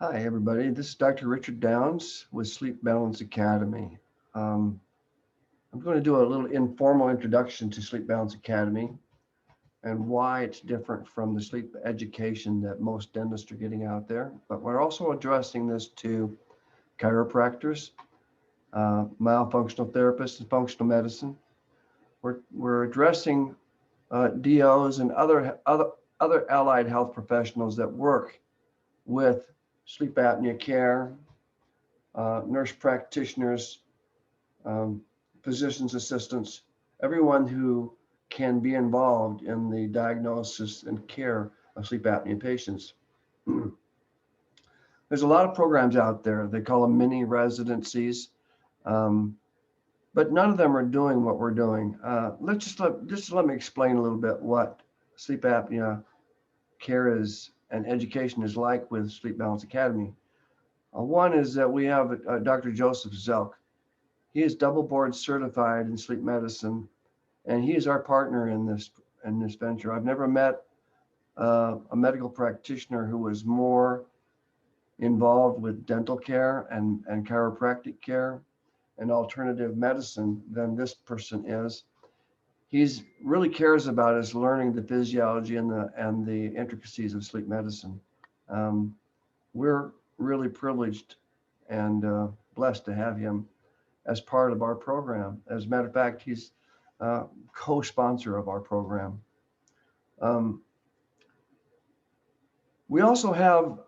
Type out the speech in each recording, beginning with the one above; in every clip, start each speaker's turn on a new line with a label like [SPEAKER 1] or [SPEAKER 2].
[SPEAKER 1] Hi, everybody. This is Dr. Richard Downs with Sleep Balance Academy. Um, I'm going to do a little informal introduction to Sleep Balance Academy and why it's different from the sleep education that most dentists are getting out there. But we're also addressing this to chiropractors, myofunctional therapists, and functional medicine. We're addressing DOs and other allied health professionals that work with sleep apnea care, nurse practitioners, um, physician's assistants, everyone who can be involved in the diagnosis and care of sleep apnea patients. There's a lot of programs out there. They call them mini residencies, um, but none of them are doing what we're doing. Just let me explain a little bit what sleep apnea care is and education is like with Sleep Balance Academy. One is that we have Dr. Joseph Zelk. He is double board certified in sleep medicine, and he is our partner in this venture. I've never met a medical practitioner who was more involved with dental care and chiropractic care and alternative medicine than this person is. He's really cares about us learning the physiology and the intricacies of sleep medicine. Um, we're really privileged and blessed to have him as part of our program. As a matter of fact, he's co-sponsor of our program. Um, we also have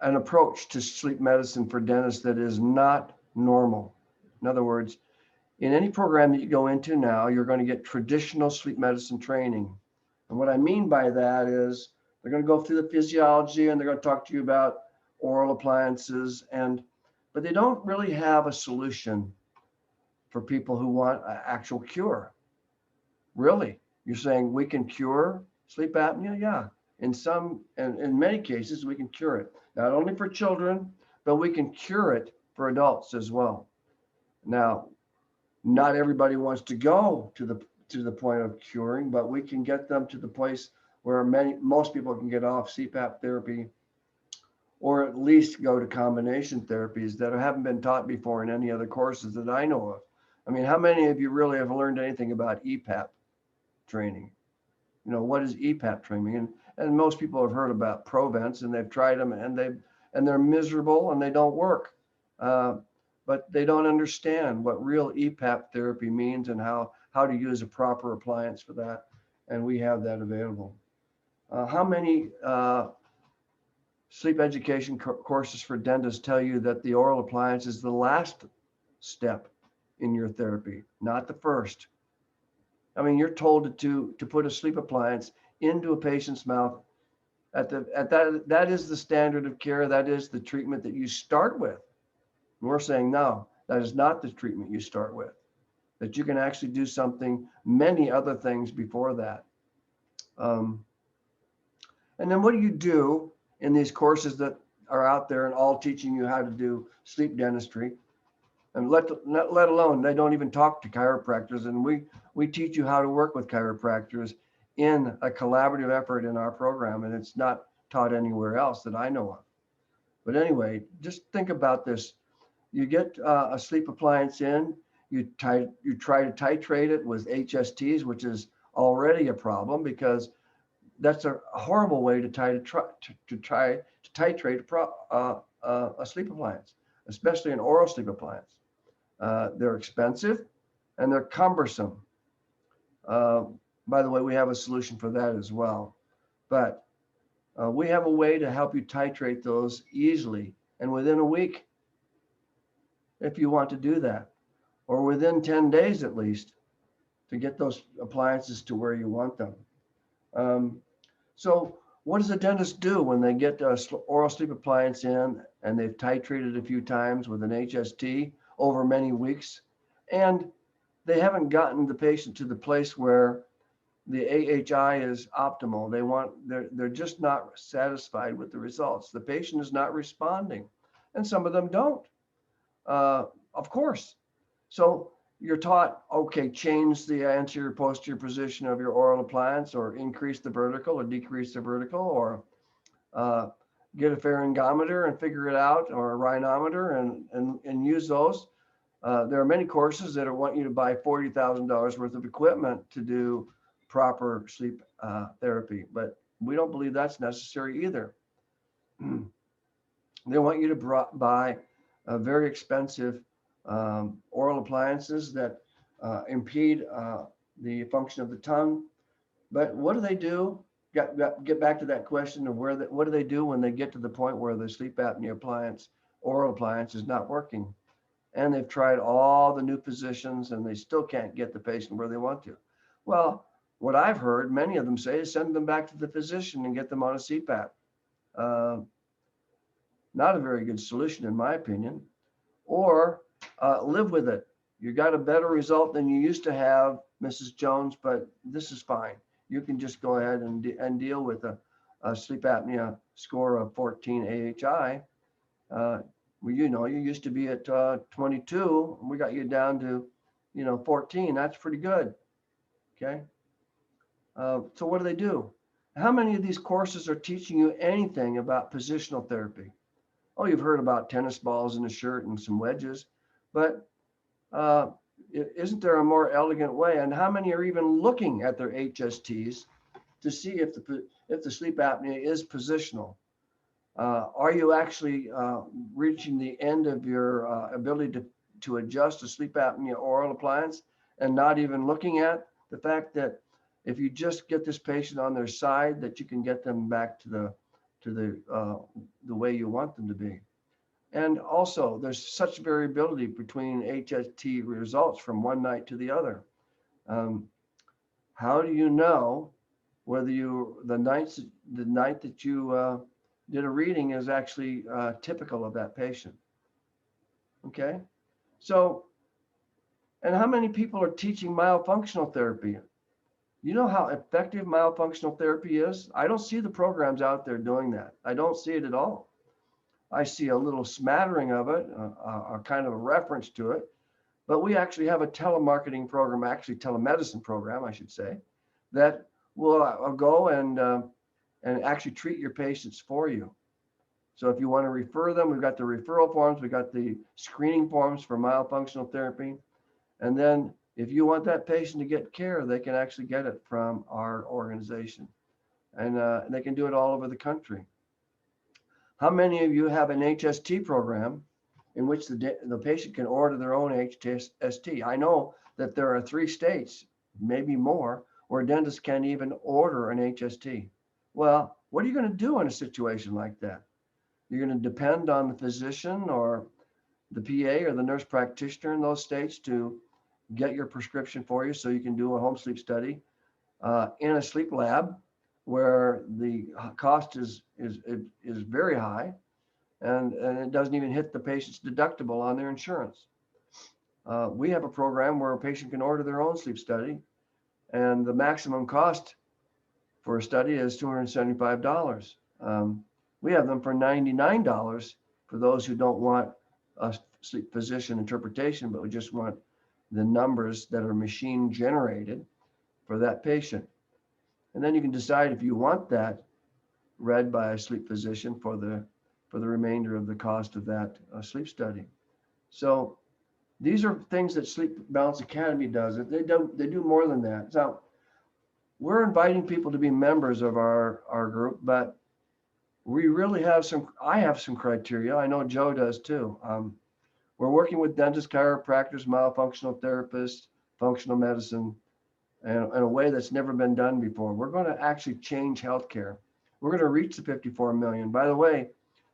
[SPEAKER 1] an approach to sleep medicine for dentists that is not normal. In other words, in any program that you go into now, you're going to get traditional sleep medicine training. And what I mean by that is they're going to go through the physiology and they're going to talk to you about oral appliances, but they don't really have a solution for people who want an actual cure. Really? You're saying we can cure sleep apnea? Yeah. In many cases, we can cure it. Not only for children, but we can cure it for adults as well. Now, not everybody wants to go to the point of curing, but we can get them to the place where most people can get off CPAP therapy, or at least go to combination therapies that haven't been taught before in any other courses that I know of. I mean, how many of you really have learned anything about EPAP training? You know, what is EPAP training? And most people have heard about Provents and they've tried them and they're miserable and they don't work. But they don't understand what real EPAP therapy means and how to use a proper appliance for that. And we have that available. How many sleep education courses for dentists tell you that the oral appliance is the last step in your therapy, not the first? I mean, you're told to put a sleep appliance into a patient's mouth that is the standard of care. That is the treatment that you start with. And we're saying, no, that is not the treatment you start with, that you can actually do many other things before that. And then what do you do in these courses that are out there and all teaching you how to do sleep dentistry? And let alone, they don't even talk to chiropractors. And we teach you how to work with chiropractors in a collaborative effort in our program. And it's not taught anywhere else that I know of. But anyway, just think about this. You get a sleep appliance in, you try to titrate it with HSTs, which is already a problem because that's a horrible way to try to titrate a sleep appliance, especially an oral sleep appliance. They're expensive and they're cumbersome. By the way, we have a solution for that as well. But we have a way to help you titrate those easily and within a week, if you want to do that, or within 10 days at least, to get those appliances to where you want them. So what does a dentist do when they get an oral sleep appliance in and they've titrated a few times with an HST over many weeks, and they haven't gotten the patient to the place where the AHI is optimal? They're just not satisfied with the results. The patient is not responding, and some of them don't. Of course. So you're taught, okay, change the anterior posterior position of your oral appliance, or increase the vertical or decrease the vertical, or get a pharyngometer and figure it out, or a rhinometer, and use those. There are many courses that want you to buy $40,000 worth of equipment to do proper sleep therapy, but we don't believe that's necessary either. They want you to buy very expensive oral appliances that impede the function of the tongue. But what do they do? Get back to that question of what do they do when they get to the point where the sleep apnea oral appliance is not working? And they've tried all the new positions and they still can't get the patient where they want to. Well, what I've heard many of them say is send them back to the physician and get them on a CPAP. Not a very good solution, in my opinion. Or live with it. You got a better result than you used to have, Mrs. Jones, but this is fine. You can just go ahead and deal with a sleep apnea score of 14 AHI. Well, you used to be at 22, and we got you down to, 14. That's pretty good. Okay. So what do they do? How many of these courses are teaching you anything about positional therapy? Oh, you've heard about tennis balls in a shirt and some wedges, but isn't there a more elegant way? And how many are even looking at their HSTs to see if the sleep apnea is positional? Are you actually reaching the end of your ability to adjust a sleep apnea oral appliance and not even looking at the fact that if you just get this patient on their side, that you can get them back to the way you want them to be? And also, there's such variability between HST results from one night to the other. How do you know whether the night that you did a reading is actually typical of that patient? Okay, so, and how many people are teaching myofunctional therapy? You know how effective myofunctional therapy is? I don't see the programs out there doing that. I don't see it at all. I see a little smattering of it, a kind of a reference to it, but we actually have a telemarketing program, actually telemedicine program, I should say, that will go and actually treat your patients for you. So if you want to refer them, we've got the referral forms, we've got the screening forms for myofunctional therapy. And then if you want that patient to get care, they can actually get it from our organization. And they can do it all over the country. How many of you have an HST program in which the patient can order their own HST? I know that there are 3 states, maybe more, where dentists can't even order an HST. Well, what are you going to do in a situation like that? You're going to depend on the physician or the PA or the nurse practitioner in those states to get your prescription for you so you can do a home sleep study in a sleep lab where the cost is very high and it doesn't even hit the patient's deductible on their insurance. We have a program where a patient can order their own sleep study, and the maximum cost for a study is $275. We have them for $99 for those who don't want a sleep physician interpretation, but we just want the numbers that are machine generated for that patient. And then you can decide if you want that read by a sleep physician for the remainder of the cost of that sleep study. So these are things that Sleep Balance Academy does. They do more than that. So we're inviting people to be members of our group, but we really I have some criteria. I know Joe does too. We're working with dentists, chiropractors, myofunctional therapists, functional medicine, in a way that's never been done before. We're going to actually change healthcare. We're going to reach the 54 million. By the way,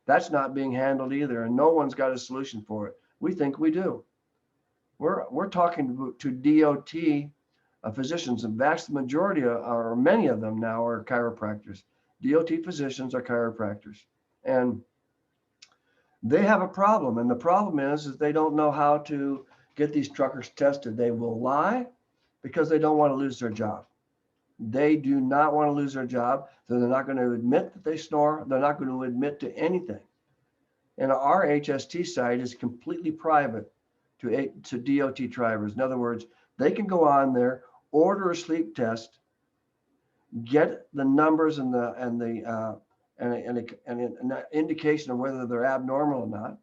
[SPEAKER 1] that's not being handled either, and no one's got a solution for it. We think we do. We're talking to DOT physicians. The vast majority, or many of them now, are chiropractors. DOT physicians are chiropractors, and they have a problem. And the problem is that they don't know how to get these truckers tested. They will lie because they don't want to lose their job. They do not want to lose their job. So they're not going to admit that they snore. They're not going to admit to anything. And our HST site is completely private to DOT drivers. In other words, they can go on there, order a sleep test, get the numbers and the an indication of whether they're abnormal or not.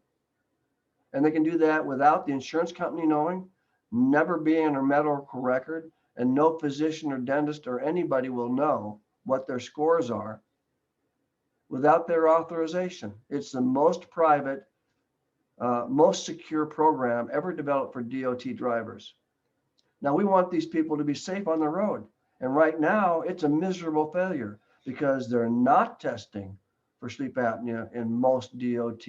[SPEAKER 1] And they can do that without the insurance company knowing, never being in a medical record, and no physician or dentist or anybody will know what their scores are without their authorization. It's the most private, most secure program ever developed for DOT drivers. Now, we want these people to be safe on the road. And right now, it's a miserable failure because they're not testing for sleep apnea in most DOT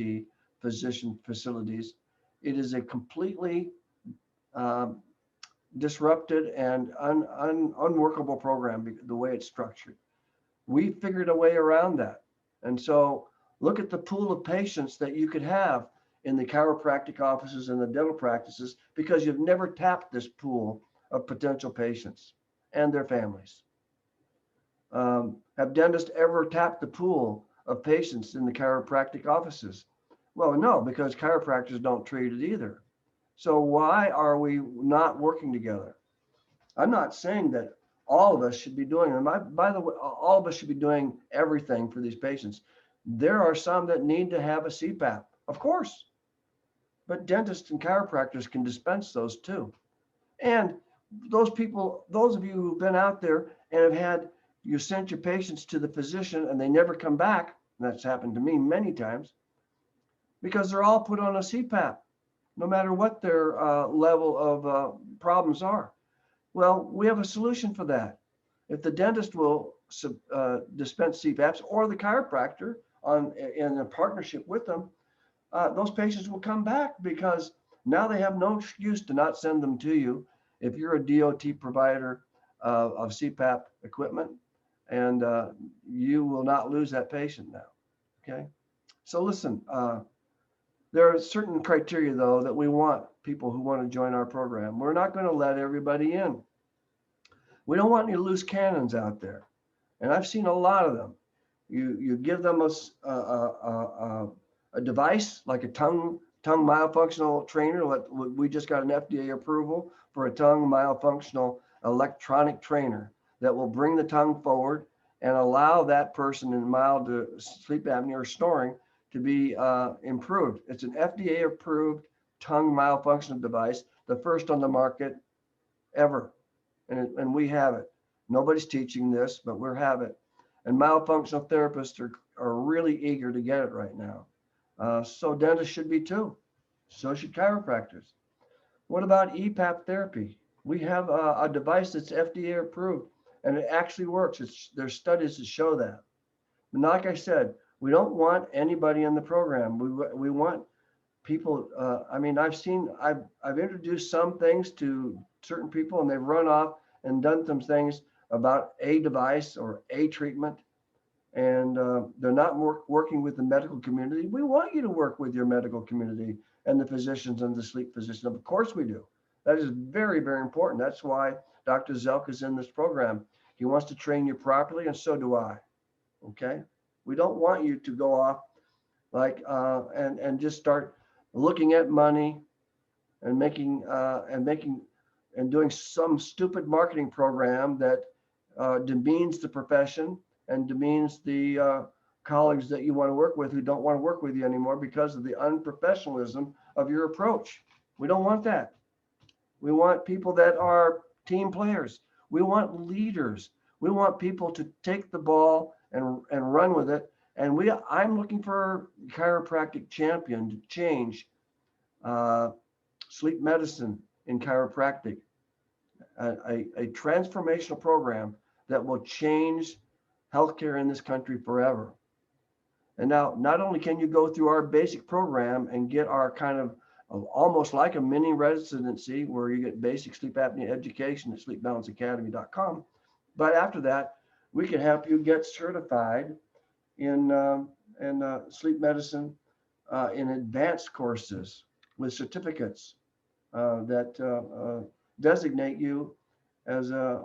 [SPEAKER 1] physician facilities. It is a completely disrupted and unworkable program the way it's structured. We figured a way around that. And so look at the pool of patients that you could have in the chiropractic offices and the dental practices because you've never tapped this pool of potential patients and their families. Have dentists ever tapped the pool of patients in the chiropractic offices? Well, no, because chiropractors don't treat it either. So why are we not working together? I'm not saying that all of us should be doing them. By the way, all of us should be doing everything for these patients. There are some that need to have a CPAP, of course, but dentists and chiropractors can dispense those too. And those people, those of you who've been out there and you sent your patients to the physician and they never come back, and that's happened to me many times, because they're all put on a CPAP, no matter what their level of problems are. Well, we have a solution for that. If the dentist will dispense CPAPs or the chiropractor in a partnership with them, those patients will come back because now they have no excuse to not send them to you if you're a DOT provider of CPAP equipment, and you will not lose that patient now. Okay. So listen, there are certain criteria, though, that we want people who want to join our program. We're not going to let everybody in. We don't want any loose cannons out there. And I've seen a lot of them. You give them a device like a tongue myofunctional trainer. We just got an FDA approval for a tongue myofunctional electronic trainer that will bring the tongue forward and allow that person in mild sleep apnea or snoring to be improved. It's an FDA approved tongue myofunctional device, the first on the market ever. And we have it. Nobody's teaching this, but we have it. And myofunctional therapists are really eager to get it right now. So dentists should be too. So should chiropractors. What about EPAP therapy? We have a device that's FDA approved, and it actually works. There's studies that show that. And like I said, we don't want anybody in the program. We want people. I've introduced some things to certain people, and they've run off and done some things about a device or a treatment, and they're not working with the medical community. We want you to work with your medical community and the physicians and the sleep physicians. Of course we do. That is very, very important. That's why Dr. Zelk is in this program. He wants to train you properly, and so do I. Okay? We don't want you to go off and just start looking at money and doing some stupid marketing program that demeans the profession and demeans the colleagues that you want to work with who don't want to work with you anymore because of the unprofessionalism of your approach. We don't want that. We want people that are team players. We want leaders. We want people to take the ball and run with it. And I'm looking for a chiropractic champion to change sleep medicine in chiropractic, a transformational program that will change healthcare in this country forever. And now, not only can you go through our basic program and get our kind of almost like a mini residency where you get basic sleep apnea education at sleepbalanceacademy.com, but after that, we can help you get certified in sleep medicine in advanced courses with certificates that designate you as a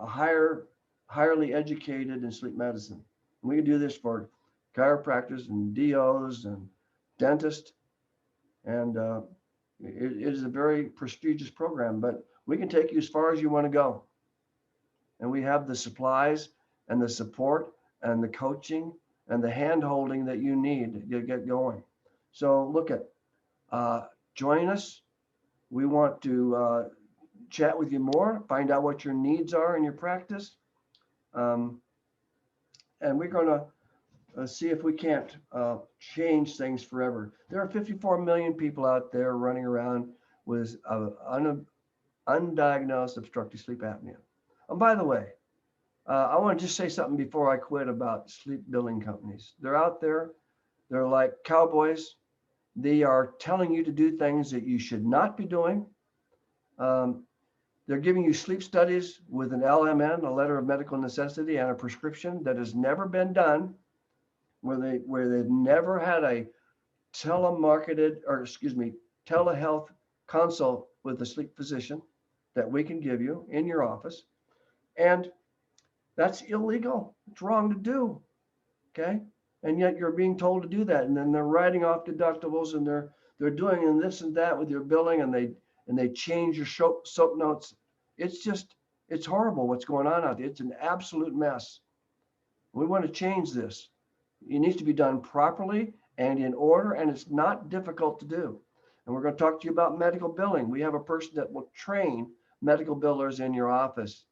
[SPEAKER 1] highly educated in sleep medicine. And we can do this for chiropractors and DOs and dentists, and it is a very prestigious program, but we can take you as far as you want to go. And we have the supplies and the support and the coaching and the hand holding that you need to get going. So look at, join us. We want to chat with you more, find out what your needs are in your practice. And we're going to see if we can't change things forever. There are 54 million people out there running around with undiagnosed obstructive sleep apnea. And by the way, I want to just say something before I quit about sleep billing companies. They're out there. They're like cowboys. They are telling you to do things that you should not be doing. They're giving you sleep studies with an LMN, a letter of medical necessity, and a prescription that has never been done, where they've never had a telehealth consult with a sleep physician that we can give you in your office. And that's illegal. It's wrong to do. Okay. And yet you're being told to do that. And then they're writing off deductibles, and they're doing this and that with your billing, and they change your soap notes. It's horrible what's going on out there. It's an absolute mess. We want to change this. It needs to be done properly and in order, and it's not difficult to do. And we're going to talk to you about medical billing. We have a person that will train medical billers in your office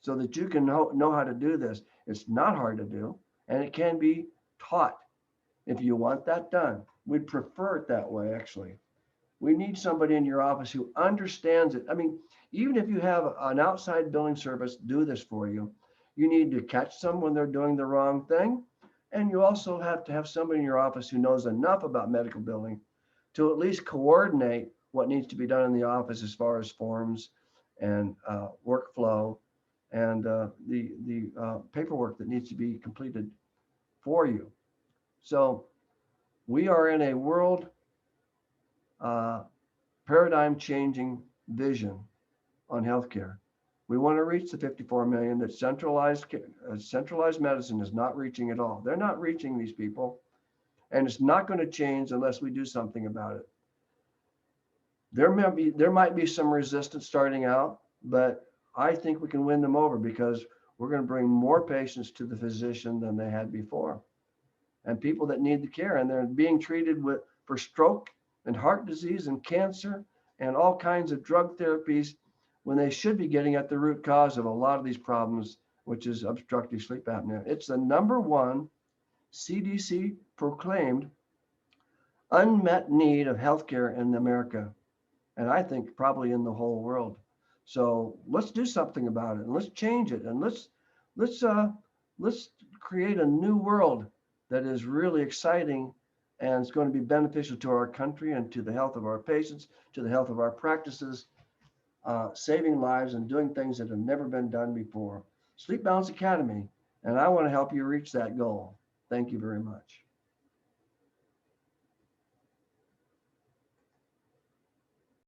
[SPEAKER 1] so that you can know how to do this. It's not hard to do, and it can be taught if you want that done. We'd prefer it that way, actually. We need somebody in your office who understands it. I mean, even if you have an outside billing service do this for you, you need to catch them when they're doing the wrong thing. And you also have to have somebody in your office who knows enough about medical billing to at least coordinate what needs to be done in the office as far as forms and workflow and the paperwork that needs to be completed for you. So we are in a world paradigm changing vision on healthcare. We want to reach the 54 million that centralized medicine is not reaching at all. They're not reaching these people, and it's not going to change unless we do something about it. There might be some resistance starting out, but I think we can win them over because we're going to bring more patients to the physician than they had before, and people that need the care, and they're being treated for stroke and heart disease and cancer and all kinds of drug therapies when they should be getting at the root cause of a lot of these problems, which is obstructive sleep apnea. It's the #1 CDC proclaimed unmet need of healthcare in America, and I think probably in the whole world. So let's do something about it, and let's change it, and let's create a new world that is really exciting, and it's going to be beneficial to our country and to the health of our patients, to the health of our practices, saving lives and doing things that have never been done before. Sleep Balance Academy, and I want to help you reach that goal. Thank you very much.